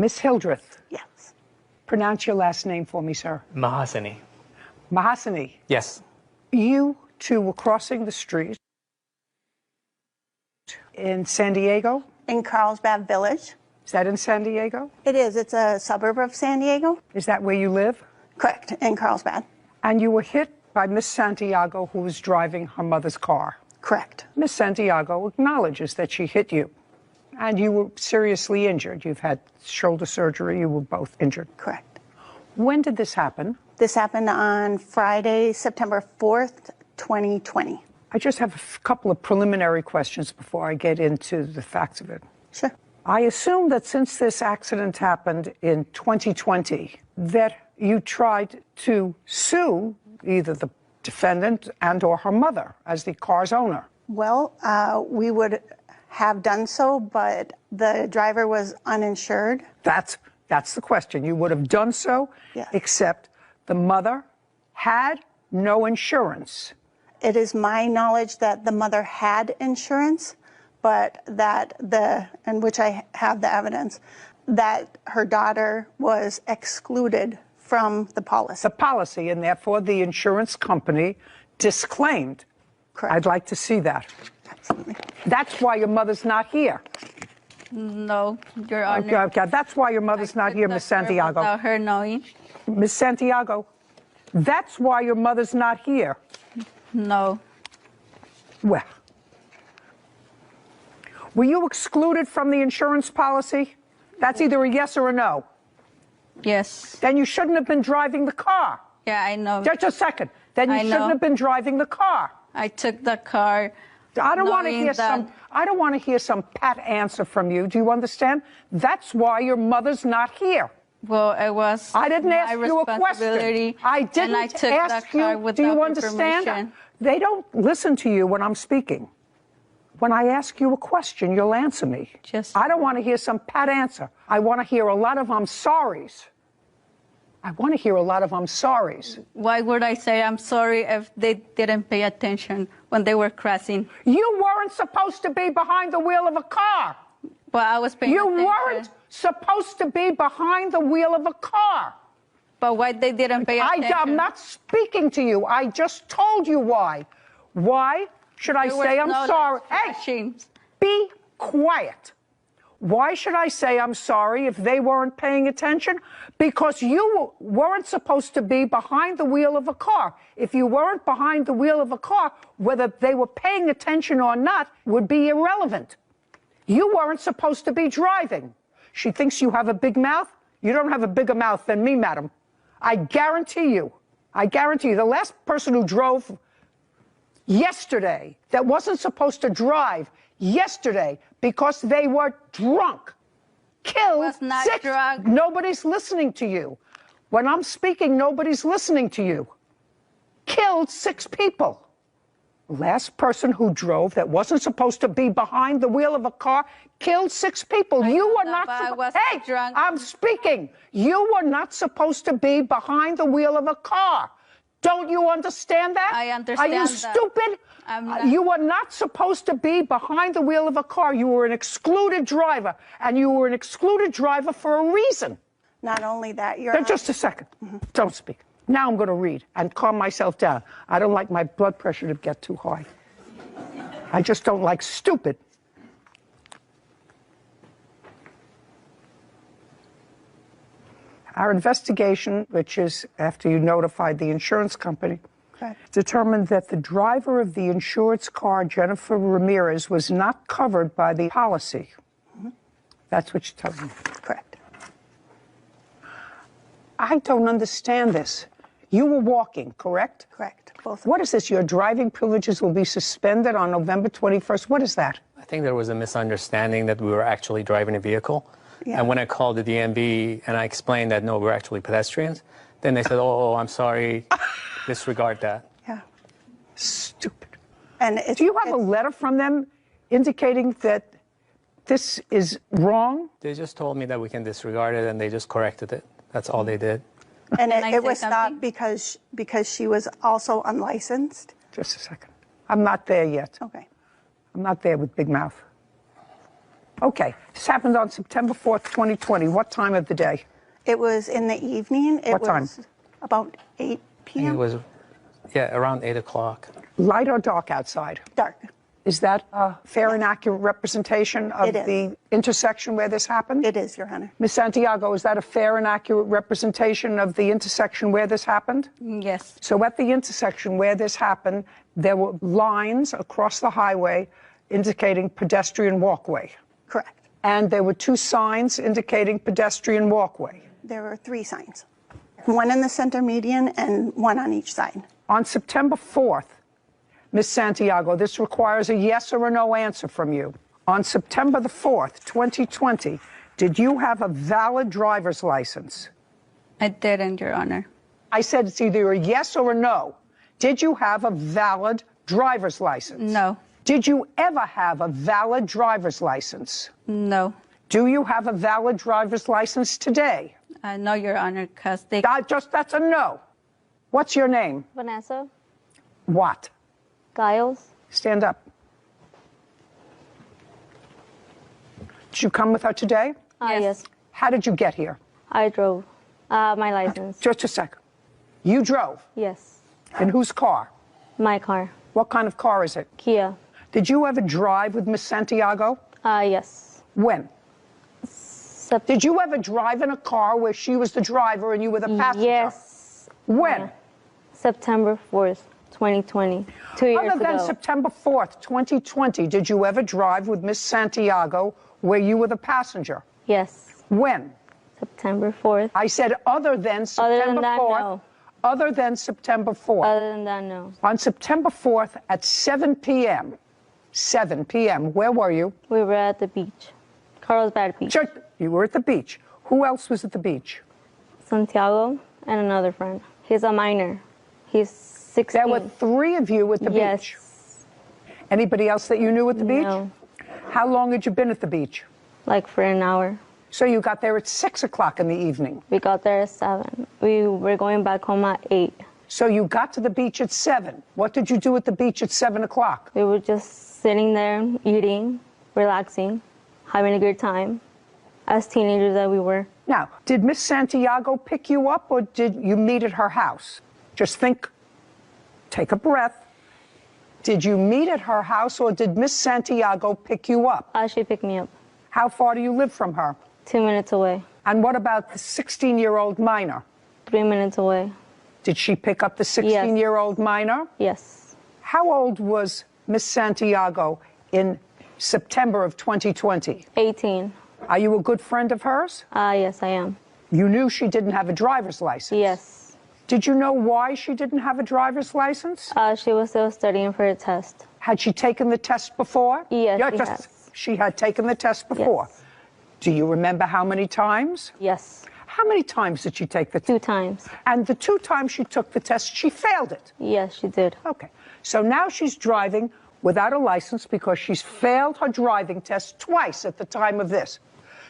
Miss Hildreth. Yes. Pronounce your last name for me, sir. Mahasani. Mahasani. Yes. You two were crossing the street in San Diego? In Carlsbad Village. Is that in San Diego? It is. It's a suburb of San Diego. Is that where you live? Correct, in Carlsbad. And you were hit by Miss Santiago, who was driving her mother's car. Correct. Miss Santiago acknowledges that she hit you, and you were seriously injured. You've had shoulder surgery. You were both injured. Correct. When did this happen? This happened on Friday, September 4th, 2020. I just have a couple of preliminary questions before I get into the facts of it. Sure. I assume that since this accident happened in 2020, that you tried to sue either the defendant and or her mother as the car's owner. Well, we would have done so, but the driver was uninsured. That's the question. You would have done so, Yes. except the mother had no insurance. It is my knowledge that the mother had insurance, but that and which I have the evidence, that her daughter was excluded from the policy. The policy, and therefore the insurance company disclaimed. Correct. I'd like to see that. Absolutely. That's why your mother's not here. No, Your Honor. Okay, that's why your mother's not here, Miss Santiago. Without her knowing. Miss Santiago, that's why your mother's not here. No. Well, were you excluded from the insurance policy? That's either a yes or a no. Yes. Then you shouldn't have been driving the car. Yeah, I know. Just a second. Then you I shouldn't know. have been driving the car. I took the car. I don't want to knowing hear that- I don't want to hear some pat answer from you. Do you understand? That's why your mother's not here. Well, it was I didn't my ask you a question. responsibility, I didn't and I took ask the car you. without Do you her understand? permission. They don't listen to you when I'm speaking. When I ask you a question, you'll answer me. I don't want to hear some pat answer. I want to hear a lot of I'm sorries. I want to hear a lot of I'm sorries. Why would I say I'm sorry if they didn't pay attention when they were crossing? You weren't supposed to be behind the wheel of a car. Well, I was paying attention. You weren't supposed to be behind the wheel of a car. But why they didn't pay attention? I'm not speaking to you. I just told you why. Why should I say I'm sorry? Hey, be quiet. Why should I say I'm sorry if they weren't paying attention? Because you weren't supposed to be behind the wheel of a car. If you weren't behind the wheel of a car, whether they were paying attention or not would be irrelevant. You weren't supposed to be driving. She thinks you have a big mouth. You don't have a bigger mouth than me, madam. I guarantee you, the last person who drove yesterday that wasn't supposed to drive yesterday because they were drunk, killed six. Drunk. Nobody's listening to you. When I'm speaking, nobody's listening to you. Killed 6 people. Last person who drove that wasn't supposed to be behind the wheel of a car killed 6 people. You were not supposed. Hey, drunk. I'm speaking. You were not supposed to be behind the wheel of a car. Don't you understand that? I understand that. Are you that. stupid? I'm not. You were not supposed to be behind the wheel of a car. You were an excluded driver, and you were an excluded driver for a reason. Not only that, Your Honor. Just a second. Don't speak. Now I'm going to read and calm myself down. I don't like my blood pressure to get too high. I just don't like stupid. Our investigation, which is after you notified the insurance company, determined that the driver of the insured's car, Jennifer Ramirez, was not covered by the policy. That's what you're telling me. Correct. I don't understand this. You were walking, correct? Correct. Both. What is this? Your driving privileges will be suspended on November 21st. What is that? I think there was a misunderstanding that we were actually driving a vehicle. Yeah. And when I called the DMV and I explained that, no, we're actually pedestrians, then they said, oh, I'm sorry, disregard that. Yeah. Stupid. And do you have a letter from them indicating that this is wrong? They just told me that we can disregard it, and they just corrected it. That's all they did. And it was stopped because she was also unlicensed? Just a second. I'm not there yet. Okay. I'm not there with big mouth. Okay, this happened on September 4th, 2020. What time of the day? It was in the evening. What time? Was about 8 I think p.m. it was, yeah, around 8 o'clock. Light or dark outside? Dark. Is that a fair and accurate representation of It is. the intersection where this happened? It is, Your Honor. Ms. Santiago, is that a fair and accurate representation of the intersection where this happened? Yes. So at the intersection where this happened, there were lines across the highway indicating pedestrian walkway. Correct. And there were 2 signs indicating pedestrian walkway. There were 3 signs. One in the center median and one on each side. On September 4th, Ms. Santiago, this requires a yes or a no answer from you. On September the 4th, 2020, did you have a valid driver's license? I didn't, Your Honor. I said it's either a yes or a no. Did you have a valid driver's license? No. Did you ever have a valid driver's license? No. Do you have a valid driver's license today? No, Your Honor, because they... That's a no. What's your name? Vanessa What? Giles. Stand up. Did you come with her today? Yes. How did you get here? I drove. My license. Just a sec. You drove. Yes. In whose car? My car. What kind of car is it? Kia. Did you ever drive with Miss Santiago? Yes. When? Did you ever drive in a car where she was the driver and you were the passenger? Yes. When? September 4th, 2020. 2 years Other than ago. September 4th, 2020, did you ever drive with Miss Santiago where you were the passenger? Yes. When? September 4th. I said other than September that, 4th. no. Other than September 4th. Other than that, no. On September 4th at 7 p.m., 7 p.m., where were you? We were at the beach. Carlsbad Beach. Sure, you were at the beach. Who else was at the beach? Santiago and another friend. He's a minor. He's 16. There were 3 of you at the yes. beach. Anybody else that you knew at the beach? No. How long had you been at the beach? Like for an hour. So you got there at 6 o'clock in the evening. We got there at 7. We were going back home at 8. So you got to the beach at 7. What did you do at the beach at 7 o'clock? We were just sitting there, eating, relaxing, having a good time, as teenagers that we were. Now, did Miss Santiago pick you up or did you meet at her house? Just think, take a breath. Did you meet at her house or did Miss Santiago pick you up? She picked me up. How far do you live from her? 2 minutes away. And what about the 16-year-old minor? 3 minutes away. Did she pick up the 16-year-old minor? Yes. How old was Miss Santiago in September of 2020? 18. Are you a good friend of hers? Yes, I am. You knew she didn't have a driver's license? Yes. Did you know why she didn't have a driver's license? She was still studying for a test. Had she taken the test before? Yes, she has. She had taken the test before. Yes. Do you remember how many times? Yes. How many times did she take the test? 2 times. And the 2 times she took the test, she failed it? Yes, she did. Okay. So now she's driving without a license because she's failed her driving test twice at the time of this.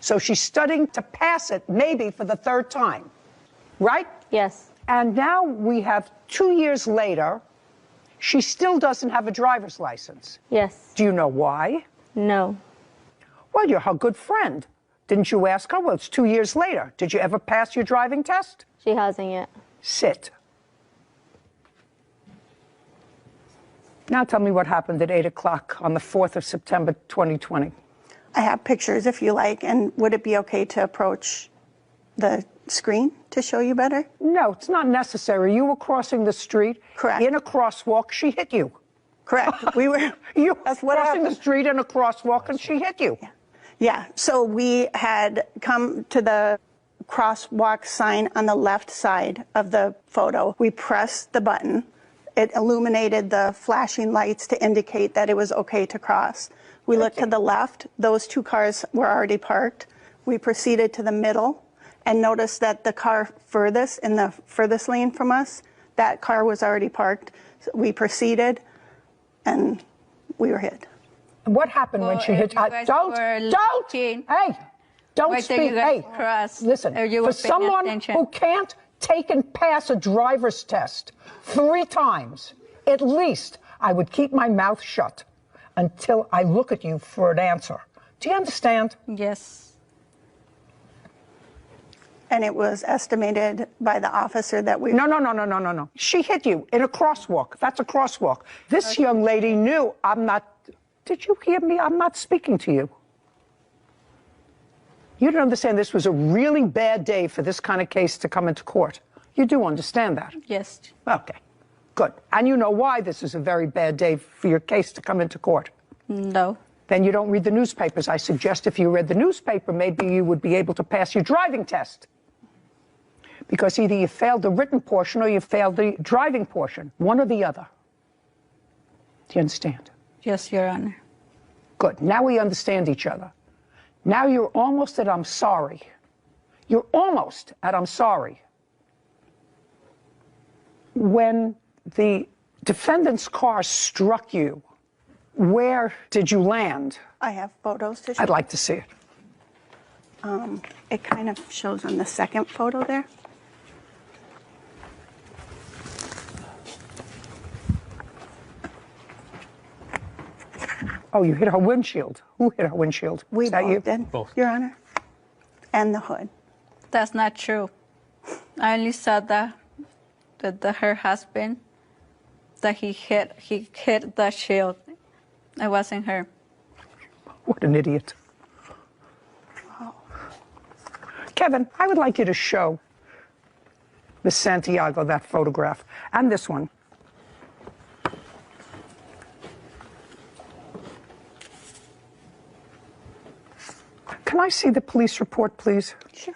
So she's studying to pass it maybe for the 3rd time, right? Yes. And now we have 2 years later, she still doesn't have a driver's license. Yes. Do you know why? No. Well, you're her good friend. Didn't you ask her? Well, it's 2 years later. Did you ever pass your driving test? She hasn't yet. Sit. Now tell me what happened at 8 o'clock on the 4th of September, 2020. I have pictures if you like, and would it be okay to approach the screen to show you better? No, it's not necessary. You were crossing the street. Correct. In a crosswalk, she hit you. Correct. We were. You were That's what crossing the happened. street in a crosswalk and she hit you. Yeah. So we had come to the crosswalk sign on the left side of the photo. We pressed the button. It illuminated the flashing lights to indicate that it was okay to cross. We looked to the left. Those 2 cars were already parked. We proceeded to the middle and noticed that the car furthest, in the furthest lane from us, that car was already parked. So we proceeded and we were hit. What happened when she hit? Don't! Hey, don't speak. Hey, listen. For someone who can't take and pass a driver's test 3 times, at least I would keep my mouth shut until I look at you for an answer. Do you understand? Yes. And it was estimated by the officer that we... No. She hit you in a crosswalk. That's a crosswalk. This young lady knew I'm not... Did you hear me? I'm not speaking to you. You don't understand this was a really bad day for this kind of case to come into court. You do understand that? Yes. Okay, good. And you know why this is a very bad day for your case to come into court? No. Then you don't read the newspapers. I suggest if you read the newspaper, maybe you would be able to pass your driving test. Because either you failed the written portion or you failed the driving portion, one or the other. Do you understand? Yes, Your Honor. Good. Now we understand each other. Now you're almost at I'm sorry. You're almost at I'm sorry. When the defendant's car struck you, where did you land? I have photos to show. I'd like to see it. It kind of shows on the second photo there. Oh, you hit her windshield. Who hit her windshield? We Is that both you? did, Both. Your Honor. And the hood. That's not true. I only saw that her husband, that he hit the shield. It wasn't her. What an idiot. Kevin, I would like you to show Miss Santiago that photograph and this one. Can I see the police report, please? Sure.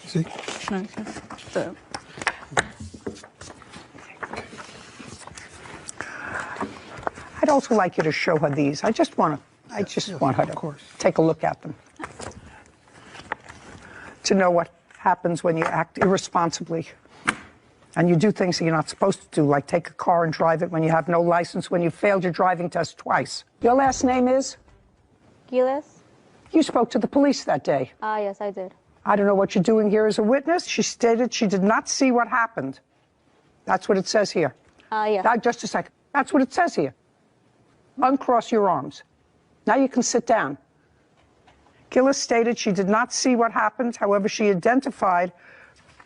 See? No, the- I'd also like you to show her these. I just want her to take a look at them. To know what happens when you act irresponsibly and you do things that you're not supposed to do, like take a car and drive it when you have no license, when you failed your driving test twice. Your last name is? Giles? You spoke to the police that day. Yes, I did. I don't know what you're doing here as a witness. She stated she did not see what happened. That's what it says here. Yeah. Now, just a second. That's what it says here. Uncross your arms. Now you can sit down. Gillis stated she did not see what happened. However, she identified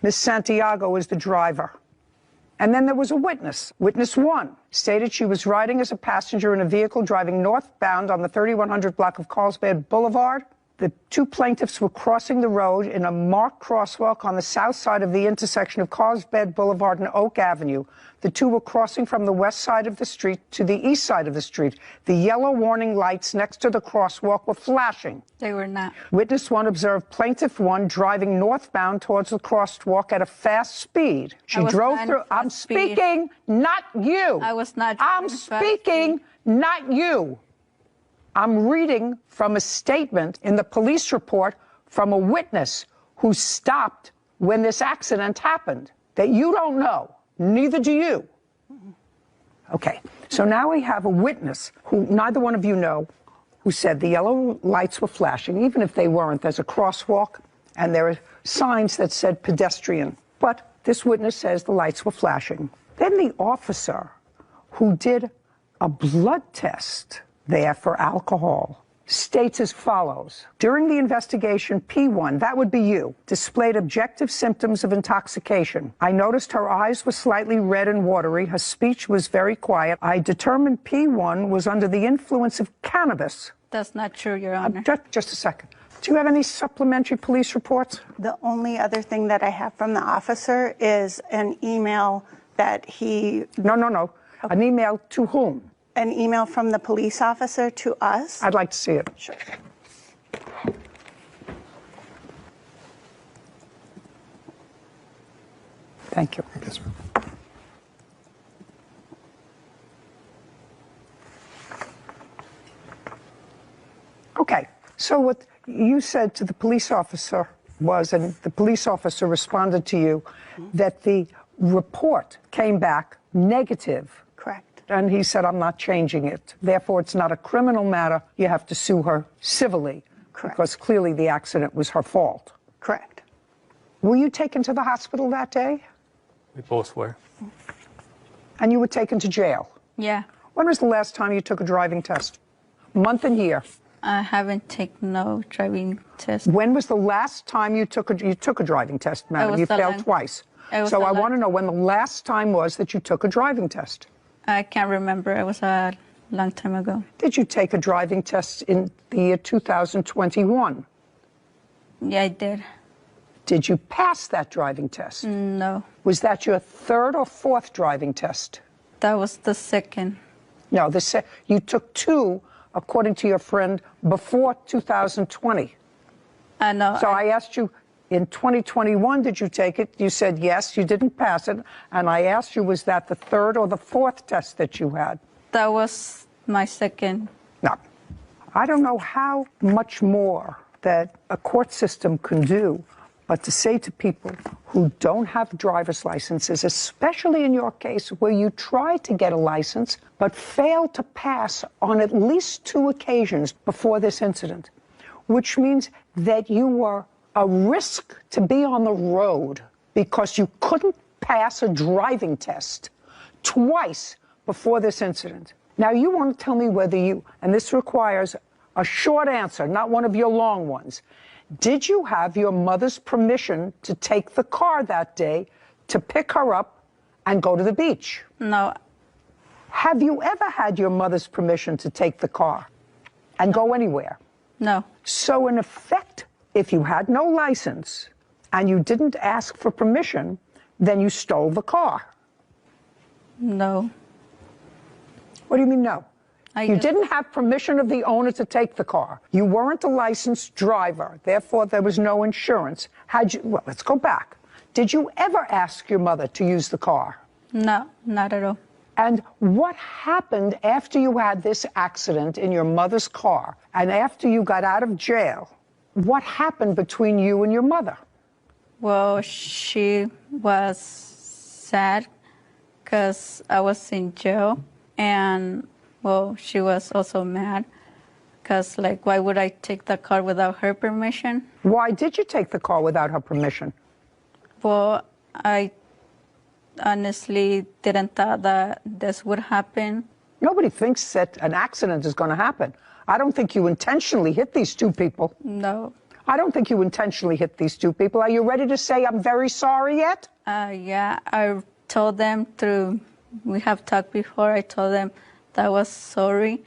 Miss Santiago as the driver. And then there was a witness. Witness 1 stated she was riding as a passenger in a vehicle driving northbound on the 3100 block of Carlsbad Boulevard. The two plaintiffs were crossing the road in a marked crosswalk on the south side of the intersection of Carlsbad Boulevard and Oak Avenue. The two were crossing from the west side of the street to the east side of the street. The yellow warning lights next to the crosswalk were flashing. They were not. Witness 1 observed Plaintiff 1 driving northbound towards the crosswalk at a fast speed. She I was drove not through. fast I'm speed. speaking, not you. I was not I'm driving fast speaking, not you. I'm reading from a statement in the police report from a witness who stopped when this accident happened that you don't know. Neither do you. Okay, so now we have a witness who neither one of you know, who said the yellow lights were flashing. Even if they weren't, there's a crosswalk and there are signs that said pedestrian. But this witness says the lights were flashing. Then the officer who did a blood test there for alcohol states as follows. During the investigation, P1, that would be you, displayed objective symptoms of intoxication. I noticed her eyes were slightly red and watery. Her speech was very quiet. I determined P1 was under the influence of cannabis. That's not true, Your Honor. Just a second. Do you have any supplementary police reports? The only other thing that I have from the officer is an email that he... No. Okay. An email to whom? An email from the police officer to us. I'd like to see it. Sure. Thank you. Yes, ma'am. Okay, so what you said to the police officer was, and the police officer responded to you, that the report came back negative. Correct. And he said, I'm not changing it. Therefore, it's not a criminal matter. You have to sue her civilly. Correct. Because clearly the accident was her fault. Correct. Were you taken to the hospital that day? We both were. And you were taken to jail? Yeah. When was the last time you took a driving test? Month and year. I haven't taken no driving test. When was the last time you took a driving test, madam? You failed twice. So I want to know when the last time was that you took a driving test. I can't remember. It was a long time ago. Did you take a driving test in the year 2021? Yeah, I did. Did you pass that driving test? No. Was that your third or fourth driving test? That was the second. No, you took two, according to your friend, before 2020. I know. So I asked you, in 2021, did you take it? You said yes, you didn't pass it. And I asked you, was that the third or the fourth test that you had? That was my second. No. I don't know how much more that a court system can do, but to say to people who don't have driver's licenses, especially in your case where you tried to get a license but failed to pass on at least 2 occasions before this incident, which means that you were a risk to be on the road because you couldn't pass a driving test twice before this incident. Now, you want to tell me whether you, and this requires a short answer, not one of your long ones. Did you have your mother's permission to take the car that day to pick her up and go to the beach? No. Have you ever had your mother's permission to take the car and go anywhere? No. So in effect, if you had no license and you didn't ask for permission, then you stole the car. No. What do you mean no? You didn't have permission of the owner to take the car. You weren't a licensed driver. Therefore, there was no insurance. Well, let's go back. Did you ever ask your mother to use the car? No, not at all. And what happened after you had this accident in your mother's car and after you got out of jail? What happened between you and your mother? Well, she was sad because I was in jail, and well, she was also mad because, like, why would I take the car without her permission? Why did you take the car without her permission? Well, I honestly didn't thought that this would happen. Nobody thinks that an accident is going to happen. I don't think you intentionally hit these 2 people. No. I don't think you intentionally hit these 2 people. Are you ready to say I'm very sorry yet? Yeah, I told them we have talked before, I told them that I was sorry,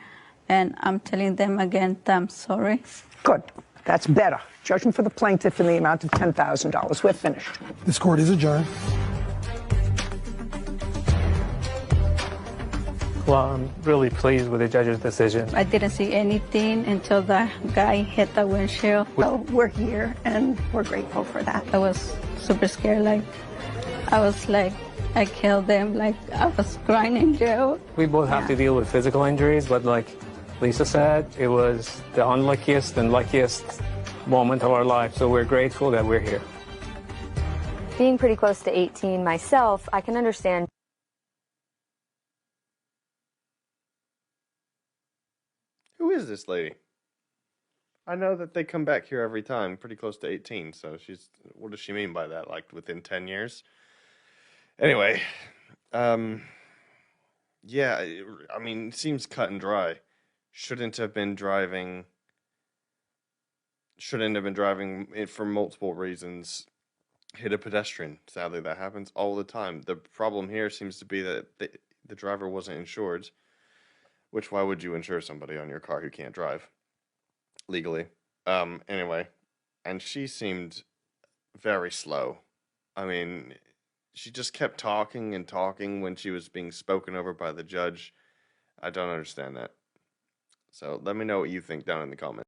and I'm telling them again that I'm sorry. Good. That's better. Judgment for the plaintiff in the amount of $10,000. We're finished. This court is adjourned. Well, I'm really pleased with the judge's decision. I didn't see anything until the guy hit the windshield. So we're here, and we're grateful for that. I was super scared. Like, I was like, I killed them. Like, I was crying in jail. We both have to deal with physical injuries, but like Lisa said, it was the unluckiest and luckiest moment of our life. So we're grateful that we're here. Being pretty close to 18 myself, I can understand. Who is this lady? I know that they come back here every time, pretty close to 18, so what does she mean by that? Like, within 10 years? Anyway, yeah, I mean, it seems cut and dry. Shouldn't have been driving for multiple reasons. Hit a pedestrian. Sadly, that happens all the time. The problem here seems to be that the driver wasn't insured. Which, why would you insure somebody on your car who can't drive legally? Anyway, and she seemed very slow. I mean, she just kept talking and talking when she was being spoken over by the judge. I don't understand that. So let me know what you think down in the comments.